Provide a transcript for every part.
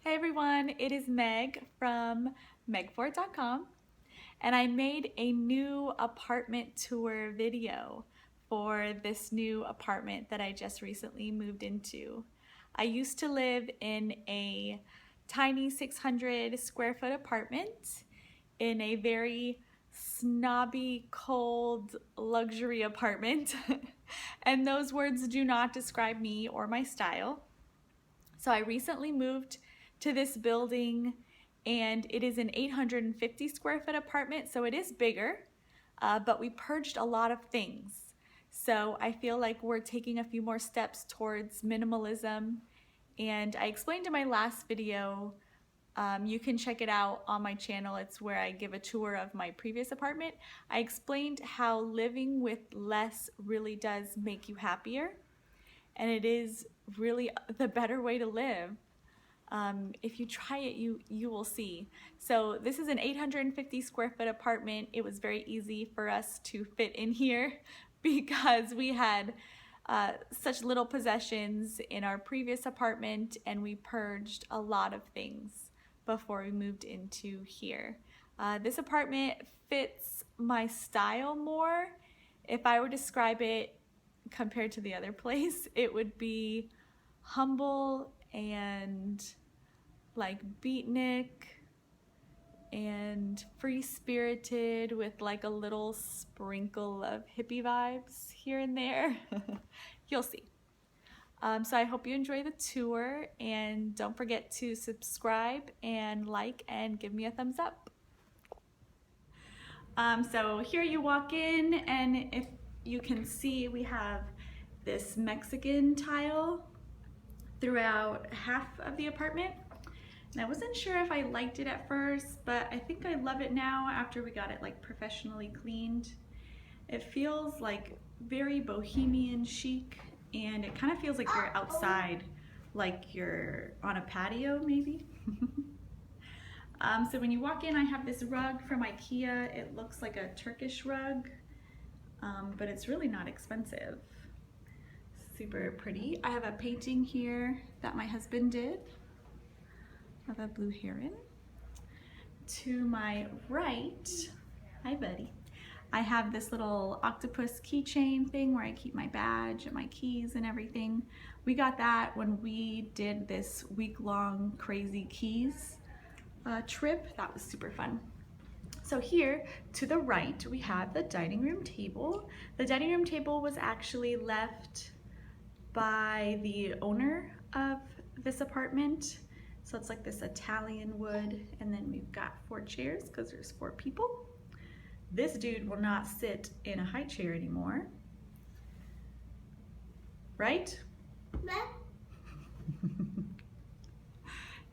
Hey everyone, it is Meg from megfort.com, and I made a new apartment tour video for this new apartment that I just recently moved into. I used to live in a tiny 600 square foot apartment in a very snobby, cold, luxury apartment. And those words do not describe me or my style. So I recently moved to this building, and it is an 850 square foot apartment, so it is bigger, but we purged a lot of things. So I feel like we're taking a few more steps towards minimalism, and I explained in my last video, you can check it out on my channel. It's where I give a tour of my previous apartment. I explained how living with less really does make you happier, and it is really the better way to live. If you try it, you will see. So this is an 850 square foot apartment. It was very easy for us to fit in here because we had such little possessions in our previous apartment, and we purged a lot of things before we moved into here. This apartment fits my style more. If I were to describe it compared to the other place, it would be humble and like beatnik and free-spirited with like a little sprinkle of hippie vibes here and there. You'll see. So I hope you enjoy the tour, and don't forget to subscribe and like and give me a thumbs up. So here you walk in, and if you can see, we have this Mexican tile throughout half of the apartment. And I wasn't sure if I liked it at first, but I think I love it now after we got it like professionally cleaned. It feels like very bohemian chic, and it kind of feels like you're outside, like you're on a patio maybe. So when you walk in, I have this rug from IKEA. It looks like a Turkish rug, but it's really not expensive. Super pretty. I have a painting here that my husband did of a blue heron. To my right, hi buddy, I have this little octopus keychain thing where I keep my badge and my keys and everything. We got that when we did this week-long crazy keys trip. That was super fun. So here to the right, we have the dining room table. The dining room table was actually left by the owner of this apartment. So it's like this Italian wood, and then we've got 4 chairs because there's 4 people. This dude will not sit in a high chair anymore. Right?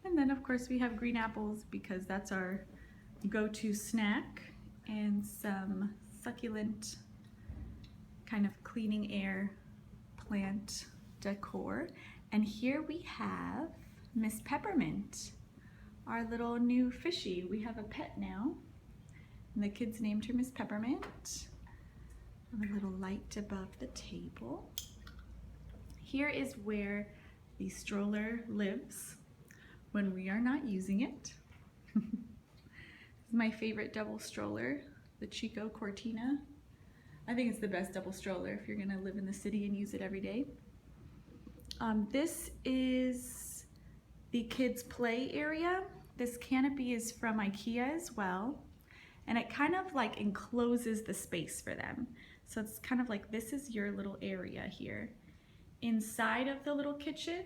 And then of course we have green apples because that's our go-to snack, and some succulent kind of cleaning air plant decor. And here we have Miss Peppermint, our little new fishy. We have a pet now, and the kids named her Miss Peppermint. And a little light above the table. Here is where the stroller lives when we are not using it. This is my favorite double stroller, the Chico Cortina. I think it's the best double stroller if you're gonna live in the city and use it every day. This is the kids play area. This canopy is from IKEA as well, and it kind of like encloses the space for them. So it's kind of like, this is your little area here. Inside of the little kitchen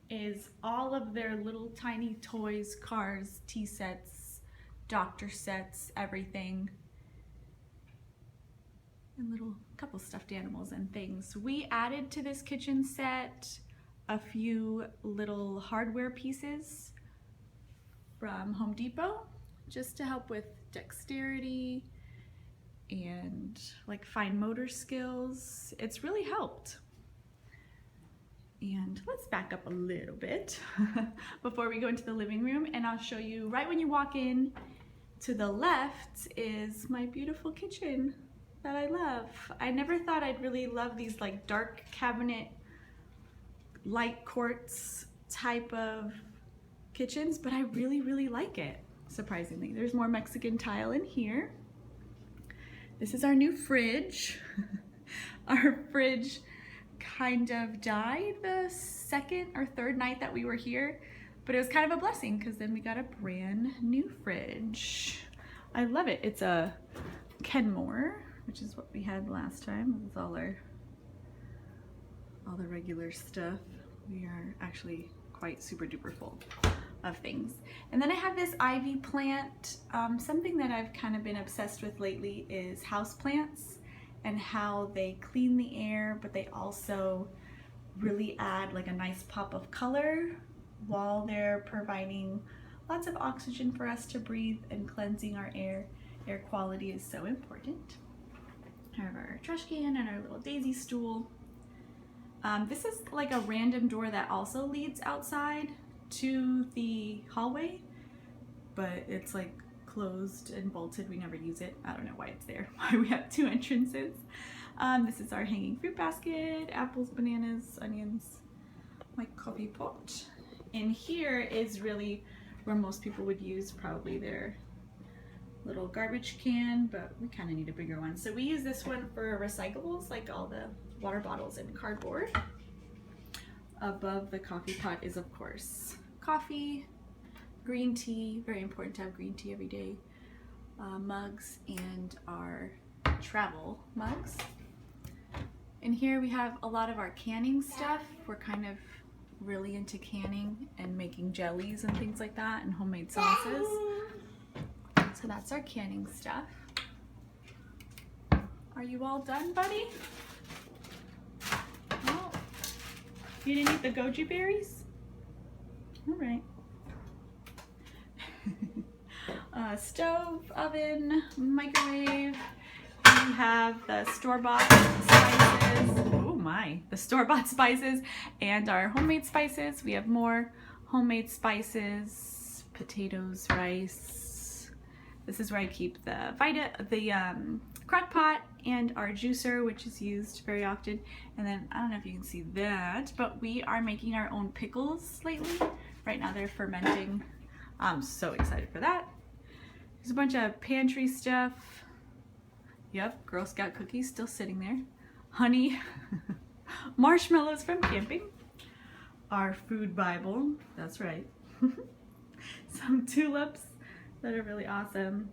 is all of their little tiny toys, cars, tea sets, doctor sets, everything. And little couple stuffed animals and things. We added to this kitchen set a few little hardware pieces from Home Depot just to help with dexterity and like fine motor skills. It's really helped. And let's back up a little bit before we go into the living room, and I'll show you right when you walk in. To the left is my beautiful kitchen that I love. I never thought I'd really love these like dark cabinet, light quartz type of kitchens, but I really like it, surprisingly. There's more Mexican tile in here. This is our new fridge. Our fridge kind of died the second or third night that we were here, but it was kind of a blessing because then we got a brand new fridge. I love it. It's a Kenmore, which is what we had last time. It's all the regular stuff. We are actually quite super duper full of things. And then I have this ivy plant. Something that I've kind of been obsessed with lately is houseplants and how they clean the air, but they also really add like a nice pop of color while they're providing lots of oxygen for us to breathe and cleansing our air. Air quality is so important. I have our trash can and our little daisy stool. This is like a random door that also leads outside to the hallway, but it's like closed and bolted. We never use it. I don't know why it's there, why we have two entrances. This is our hanging fruit basket, apples, bananas, onions, my coffee pot. In here is really where most people would use probably their little garbage can, but we kind of need a bigger one. So we use this one for recyclables, like all the water bottles and cardboard. Above the coffee pot is, of course, coffee, green tea, very important to have green tea every day, mugs, and our travel mugs. In here we have a lot of our canning stuff. We're kind of really into canning and making jellies and things like that, and homemade sauces. So that's our canning stuff. Are you all done, buddy? Oh, you didn't eat the goji berries? All right. Stove, oven, microwave. We have the store-bought spices. Oh my, the store-bought spices and our homemade spices. We have more homemade spices, potatoes, rice. This is where I keep the crock pot and our juicer, which is used very often. And then I don't know if you can see that, but we are making our own pickles lately. Right now they're fermenting. I'm so excited for that. There's a bunch of pantry stuff. Yep, Girl Scout cookies still sitting there. Honey, marshmallows from camping. Our food Bible, that's right. Some tulips that are really awesome.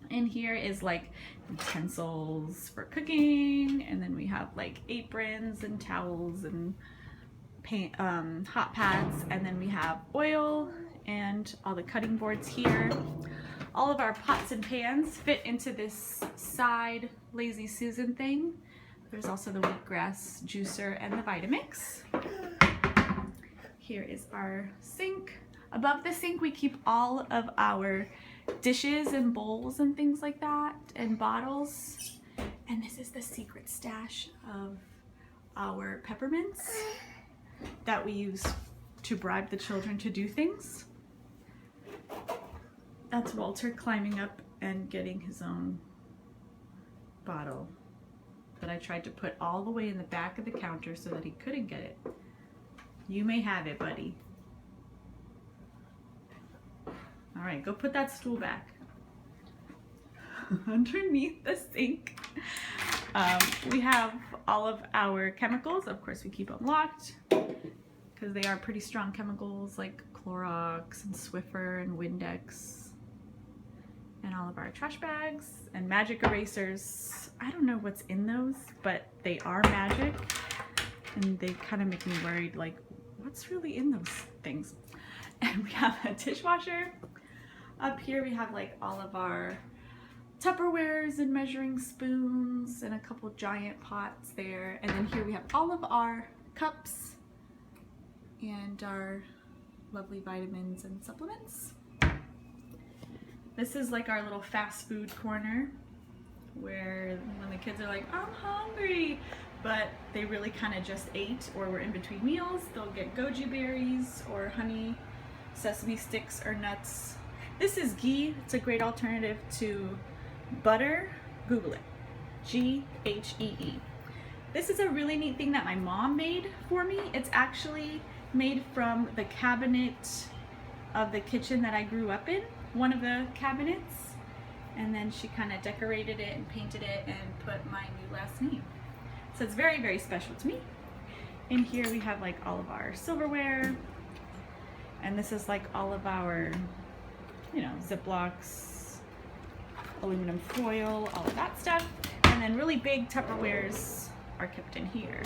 And here is like utensils for cooking, and then we have like aprons and towels and paint, hot pads, and then we have oil and all the cutting boards here. All of our pots and pans fit into this side Lazy Susan thing. There's also the wheatgrass juicer and the Vitamix. Here is our sink. Above the sink we keep all of our dishes and bowls and things like that, and bottles. And this is the secret stash of our peppermints that we use to bribe the children to do things. That's Walter climbing up and getting his own bottle that I tried to put all the way in the back of the counter so that he couldn't get it. You may have it, buddy. All right, go put that stool back. Underneath the sink, we have all of our chemicals. Of course, we keep them locked because they are pretty strong chemicals like Clorox and Swiffer and Windex. And all of our trash bags and magic erasers. I don't know what's in those, but they are magic. And they kind of make me worried, like, what's really in those things? And we have a dishwasher. Up here we have like all of our Tupperwares and measuring spoons and a couple giant pots there. And then here we have all of our cups and our lovely vitamins and supplements. This is like our little fast food corner where when the kids are like, I'm hungry, but they really kind of just ate or were in between meals, they'll get goji berries or honey, sesame sticks or nuts. This is ghee. It's a great alternative to butter. Google it. G-H-E-E. This is a really neat thing that my mom made for me. It's actually made from the cabinet of the kitchen that I grew up in, one of the cabinets, and then she kind of decorated it and painted it and put my new last name. So it's very, very special to me. In here we have like all of our silverware, and this is like all of our, you know, Ziplocs, aluminum foil, all of that stuff. And then really big Tupperwares are kept in here.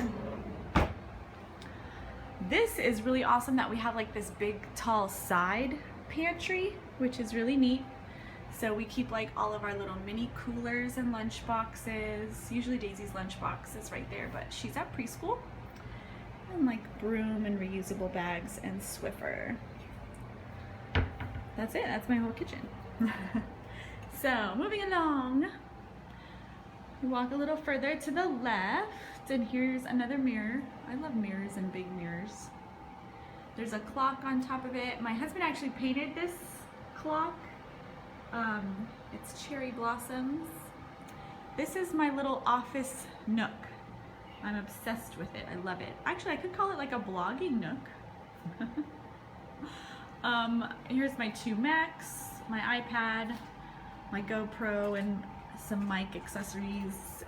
This is really awesome that we have like this big tall side pantry, which is really neat. So we keep like all of our little mini coolers and lunch boxes. Usually Daisy's lunch box is right there, but she's at preschool. And like broom and reusable bags and Swiffer. That's it, that's my whole kitchen. So moving along, we walk a little further to the left, and here's another mirror. I love mirrors and big mirrors. There's a clock on top of it. My husband actually painted this clock. It's cherry blossoms. This is my little office nook. I'm obsessed with it. I love it. Actually, I could call it like a blogging nook. Here's my two Macs, my iPad, my GoPro, and some mic accessories.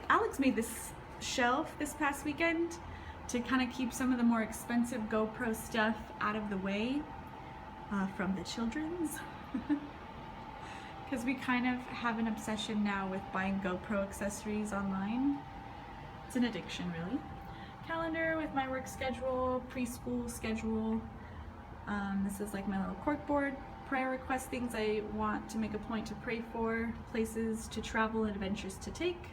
Alex made this shelf this past weekend to kind of keep some of the more expensive GoPro stuff out of the way from the children's. Because we kind of have an obsession now with buying GoPro accessories online. It's an addiction, really. Calendar with my work schedule, preschool schedule. This is like my little cork board, prayer request, things I want to make a point to pray for, places to travel and adventures to take.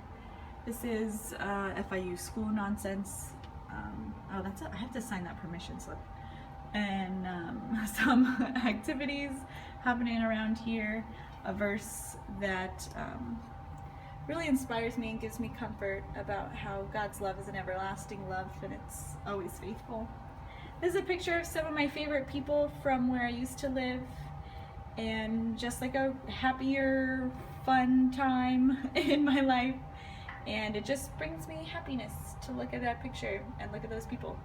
This is FIU school nonsense. Oh, that's it. I have to sign that permission slip. And some activities happening around here. A verse that really inspires me and gives me comfort about how God's love is an everlasting love and it's always faithful. This is a picture of some of my favorite people from where I used to live, and just like a happier, fun time in my life. And it just brings me happiness to look at that picture and look at those people.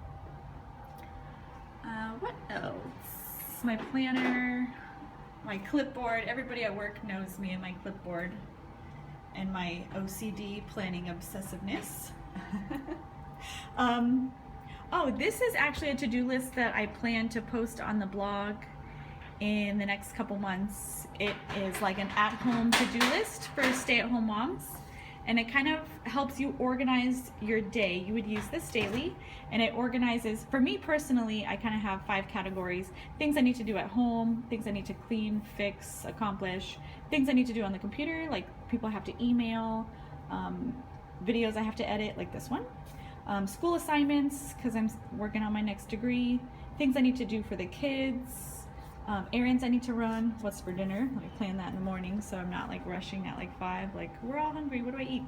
What else? My planner, my clipboard. Everybody at work knows me and my clipboard and my OCD planning obsessiveness. Oh, this is actually a to-do list that I plan to post on the blog in the next couple months. It is like an at-home to-do list for stay-at-home moms, and it kind of helps you organize your day. You would use this daily, and it organizes, for me personally, I kind of have 5 categories: things I need to do at home, things I need to clean, fix, accomplish, things I need to do on the computer, like people I have to email, videos I have to edit, like this one, school assignments, because I'm working on my next degree, things I need to do for the kids, errands I need to run, what's for dinner, let me plan that in the morning so I'm not like rushing at like 5, like we're all hungry, what do I eat?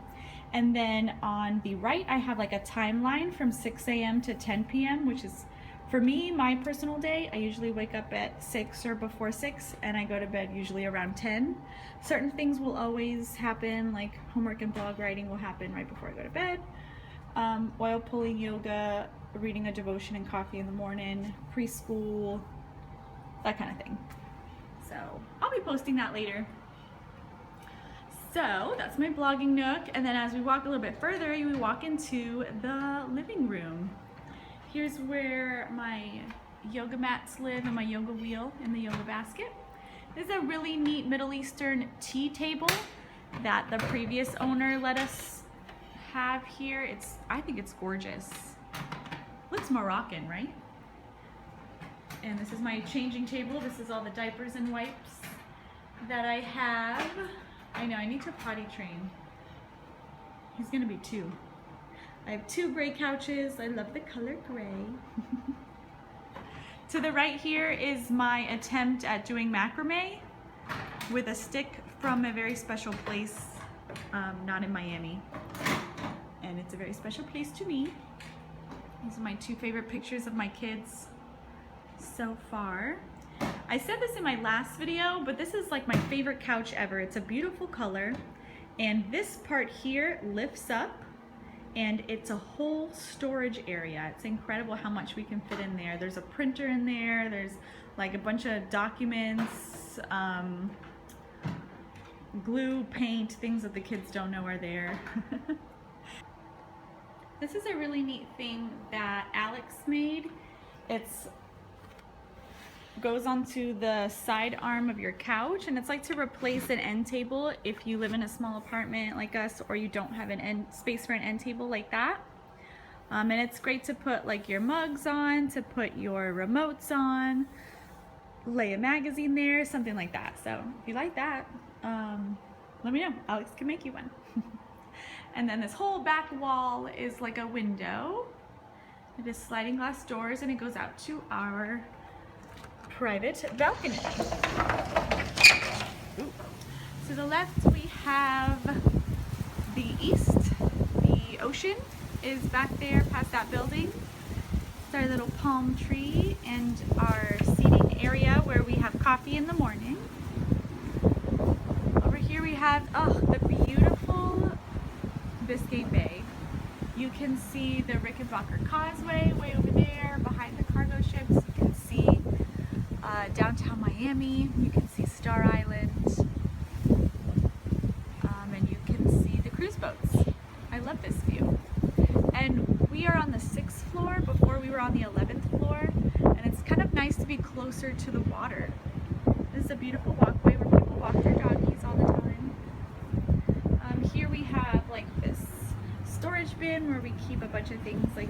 And then on the right I have like a timeline from 6 a.m. to 10 p.m. which is, for me, my personal day. I usually wake up at 6 or before 6 and I go to bed usually around 10. Certain things will always happen, like homework and blog writing will happen right before I go to bed. Oil pulling, yoga, reading a devotion and coffee in the morning, preschool, that kind of thing. So I'll be posting that later. So that's my blogging nook, and then as we walk a little bit further, we walk into the living room. Here's where my yoga mats live and my yoga wheel in the yoga basket. This is a really neat Middle Eastern tea table that the previous owner let us have here. I think it's gorgeous. Looks Moroccan, right? And this is my changing table. This is all the diapers and wipes that I have. I know, I need to potty train. He's gonna be 2. I have 2 gray couches. I love the color gray. To the right here is my attempt at doing macrame with a stick from a very special place, not in Miami. And it's a very special place to me. These are my 2 favorite pictures of my kids so far. I said this in my last video, but this is like my favorite couch ever. It's a beautiful color, and this part here lifts up and it's a whole storage area. It's incredible how much we can fit in there. There's a printer in there, there's like a bunch of documents, glue, paint, things that the kids don't know are there. This is a really neat thing that Alex made. It's goes onto the side arm of your couch, and it's like to replace an end table if you live in a small apartment like us, or you don't have an space for an end table like that. And it's great to put like your mugs on, to put your remotes on, lay a magazine there, something like that. So if you like that, let me know. Alex can make you one. And then this whole back wall is like a window. It is sliding glass doors, and it goes out to our private balcony. Ooh. To the left we have the east. The ocean is back there past that building. It's our little palm tree and our seating area where we have coffee in the morning. Over here we have the beautiful Biscayne Bay. You can see the Rickenbacker Causeway way over there behind the cargo ships. You can see downtown Miami. You can see Star Island, and you can see the cruise boats. I love this view. And we are on the 6th floor. Before we were on the 11th floor, and it's kind of nice to be closer to the water. This is a beautiful walkway where people walk their doggies all the time. Here we have like this storage bin where we keep a bunch of things like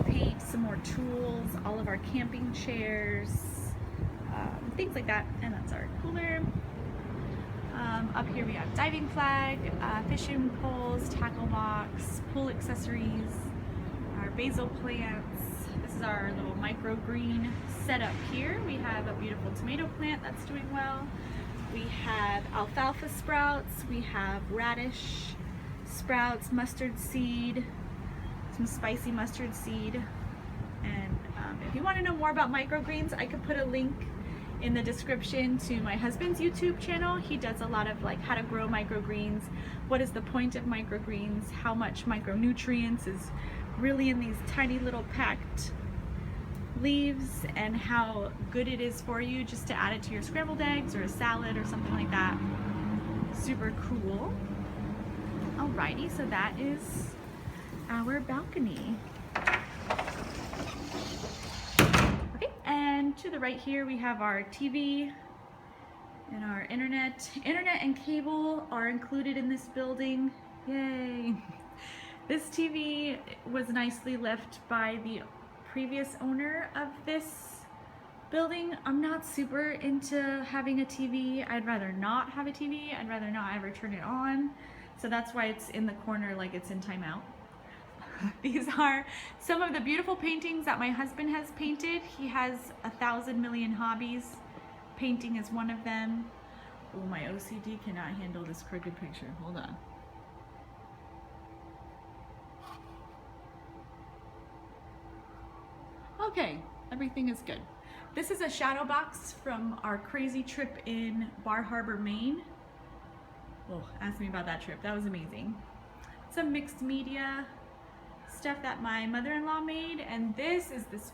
paint, some more tools, all of our camping chairs, things like that. And that's our cooler. Up here we have diving flag, fishing poles, tackle box, pool accessories, our basil plants. This is our little microgreen setup here. We have a beautiful tomato plant that's doing well. We have alfalfa sprouts, we have radish sprouts, mustard seed, some spicy mustard seed. And if you want to know more about microgreens, I could put a link in the description to my husband's YouTube channel. He does a lot of like how to grow microgreens, what is the point of microgreens, how much micronutrients is really in these tiny little packed leaves, and how good it is for you just to add it to your scrambled eggs or a salad or something like that. Super cool. Alrighty, so that is our balcony. Okay, and to the right here we have our TV and our internet. Internet and cable are included in this building. Yay! This TV was nicely left by the previous owner of this building. I'm not super into having a TV. I'd rather not have a TV. I'd rather not ever turn it on. So that's why it's in the corner like it's in timeout. These are some of the beautiful paintings that my husband has painted. He has 1,000 million hobbies. Painting is one of them. Oh, my OCD cannot handle this crooked picture. Hold on. Okay, everything is good. This is a shadow box from our crazy trip in Bar Harbor, Maine. Oh, ask me about that trip. That was amazing. Some mixed media stuff that my mother-in-law made, and this is this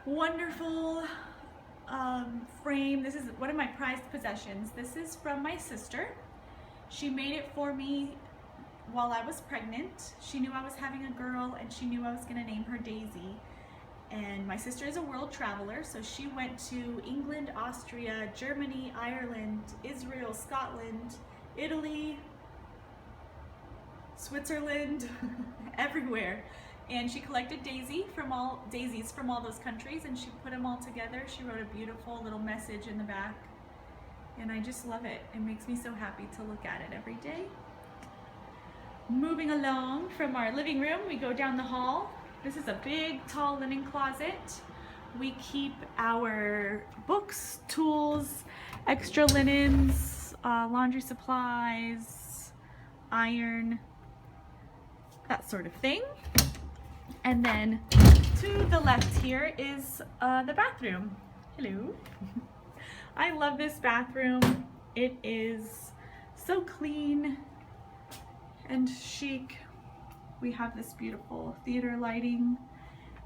wonderful frame. This is one of my prized possessions. This is from my sister. She made it for me while I was pregnant. She knew I was having a girl, and she knew I was going to name her Daisy. And my sister is a world traveler, so she went to England, Austria, Germany, Ireland, Israel, Scotland, Italy, Switzerland, everywhere. And she collected daisies from all those countries, and she put them all together. She wrote a beautiful little message in the back, and I just love it. It makes me so happy to look at it every day. Moving along from our living room, we go down the hall. This is a big, tall linen closet. We keep our books, tools, extra linens, laundry supplies, iron, that sort of thing. And then to the left here is the bathroom. Hello. I love this bathroom. It is so clean and chic. we have this beautiful theater lighting.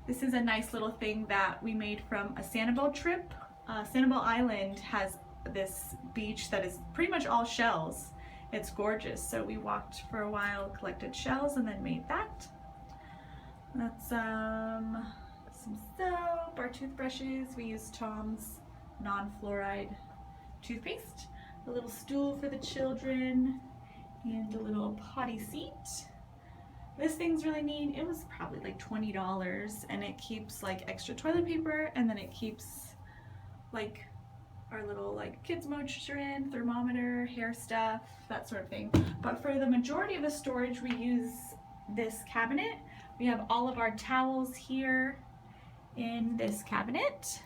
This is a nice little thing that we made from a Sanibel trip. Sanibel Island has this beach that is pretty much all shells. It's gorgeous. So we walked for a while, collected shells, and then made that. That's some soap, our toothbrushes. We use Tom's non-fluoride toothpaste. A little stool for the children, and a little potty seat. This thing's really neat. It was probably like $20, and it keeps like extra toilet paper, and then it keeps like our little like kids moisture in, thermometer, hair stuff, that sort of thing. But for the majority of the storage, we use this cabinet. We have all of our towels here in this cabinet.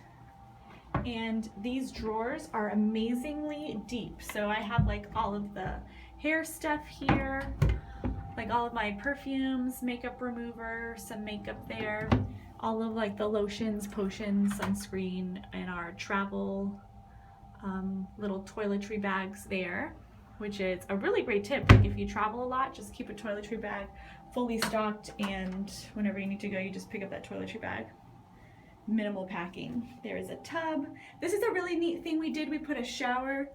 And these drawers are amazingly deep. So I have like all of the hair stuff here, like all of my perfumes, makeup remover, some makeup there, all of like the lotions, potions, sunscreen, and our travel little toiletry bags there, which is a really great tip. Like if you travel a lot, just keep a toiletry bag fully stocked, and whenever you need to go, you just pick up that toiletry bag. Minimal packing. There is a tub. This is a really neat thing we did. We put a shower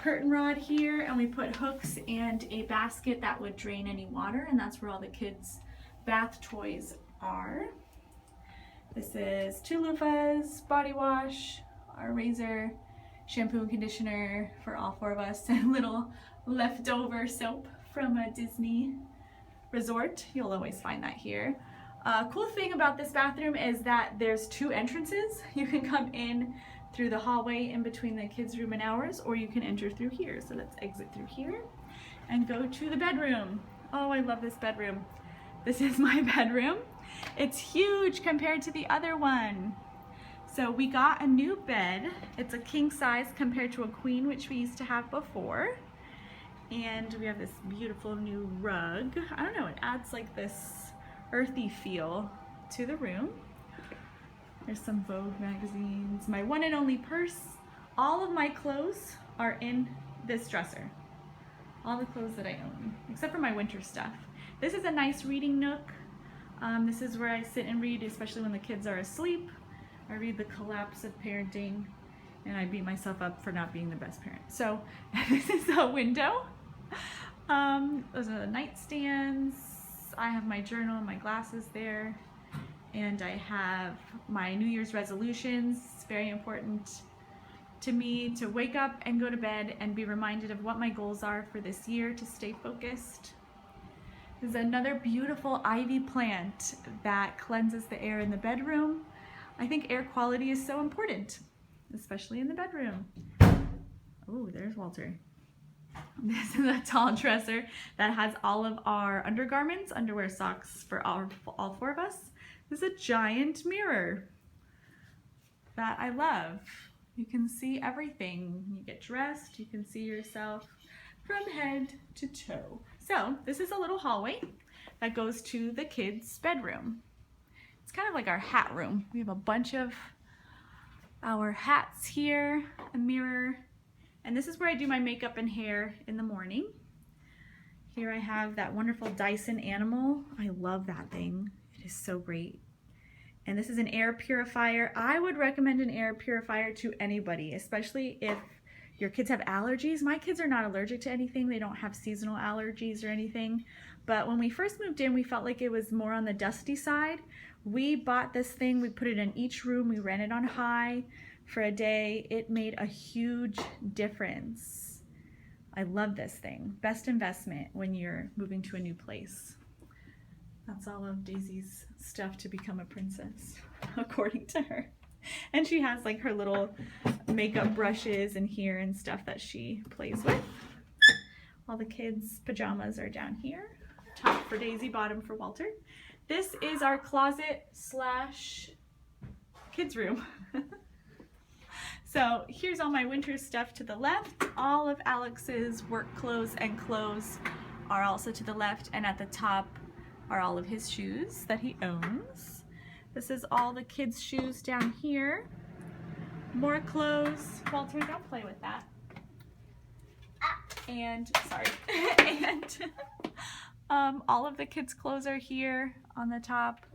curtain rod here, and we put hooks and a basket that would drain any water, and that's where all the kids' bath toys are. This is 2 loofahs, body wash, our razor, shampoo and conditioner for all 4 of us, and little leftover soap from a Disney resort. You'll always find that here. Cool thing about this bathroom is that there's 2 entrances. You can come in through the hallway in between the kids' room and ours, or you can enter through here. So let's exit through here and go to the bedroom. Oh, I love this bedroom. This is my bedroom. It's huge compared to the other one. So we got a new bed. It's a king size compared to a queen, which we used to have before. And we have this beautiful new rug. I don't know, it adds like this earthy feel to the room. There's some Vogue magazines, my one and only purse. All of my clothes are in this dresser. All the clothes that I own, except for my winter stuff. This is a nice reading nook. This is where I sit and read, especially when the kids are asleep. I read The Collapse of Parenting, and I beat myself up for not being the best parent. So this is a window. Those are the nightstands. I have my journal and my glasses there, and I have my New Year's resolutions. It's very important to me to wake up and go to bed and be reminded of what my goals are for this year to stay focused. There's another beautiful ivy plant that cleanses the air in the bedroom. I think air quality is so important, especially in the bedroom. Oh, there's Walter. This is a tall dresser that has all of our undergarments, underwear, socks for all 4 of us. This is a giant mirror that I love. You can see everything. You get dressed, you can see yourself from head to toe. So this is a little hallway that goes to the kids' bedroom. It's kind of like our hat room. We have a bunch of our hats here, a mirror, and this is where I do my makeup and hair in the morning. Here I have that wonderful Dyson Animal. I love that thing. It is so great. And this is an air purifier. I would recommend an air purifier to anybody, especially if your kids have allergies. My kids are not allergic to anything. They don't have seasonal allergies or anything. But when we first moved in, we felt like it was more on the dusty side. We bought this thing, we put it in each room, we ran it on high for a day. It made a huge difference. I love this thing. Best investment when you're moving to a new place. That's all of Daisy's stuff to become a princess, according to her. And she has like her little makeup brushes in here and stuff that she plays with. All the kids' pajamas are down here. Top for Daisy, bottom for Walter. This is our closet slash kids room. So here's all my winter stuff to the left. All of Alex's work clothes and clothes are also to the left, and at the top are all of his shoes that he owns. This is all the kids' shoes down here. More clothes. Walter, don't play with that. And, sorry. And All of the kids' clothes are here on the top.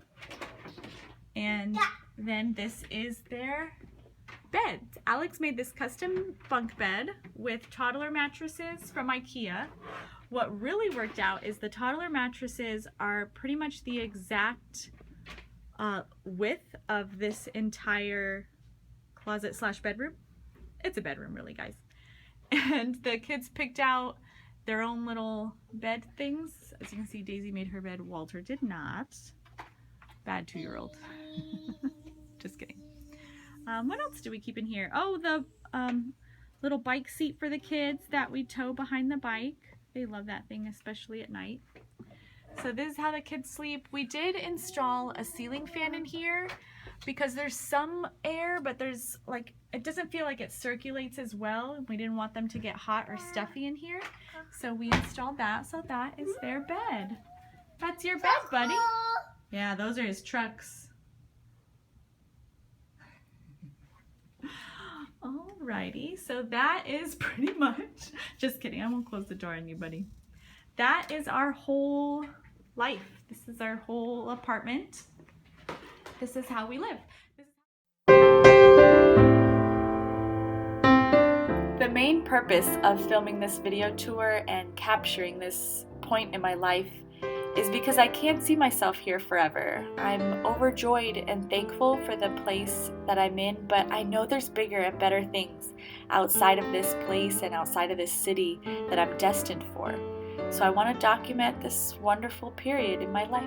And then this is their bed. Alex made this custom bunk bed with toddler mattresses from IKEA. What really worked out is the toddler mattresses are pretty much the exact width of this entire closet slash bedroom. It's a bedroom really, guys. And the kids picked out their own little bed things. As you can see, Daisy made her bed. Walter did not. Bad 2-year-old. Just kidding. What else do we keep in here? Oh, the little bike seat for the kids that we tow behind the bike. They love that thing, especially at night. So this is how the kids sleep. We did install a ceiling fan in here because there's some air, but there's like, it doesn't feel like it circulates as well. We didn't want them to get hot or stuffy in here. So we installed that. So that is their bed. That's your bed, buddy. Yeah, those are his trucks. Alrighty, so that is pretty much, just kidding, I won't close the door on you, buddy. That is our whole life. This is our whole apartment. This is how we live. The main purpose of filming this video tour and capturing this point in my life is because I can't see myself here forever. I'm overjoyed and thankful for the place that I'm in, but I know there's bigger and better things outside of this place and outside of this city that I'm destined for. So I want to document this wonderful period in my life.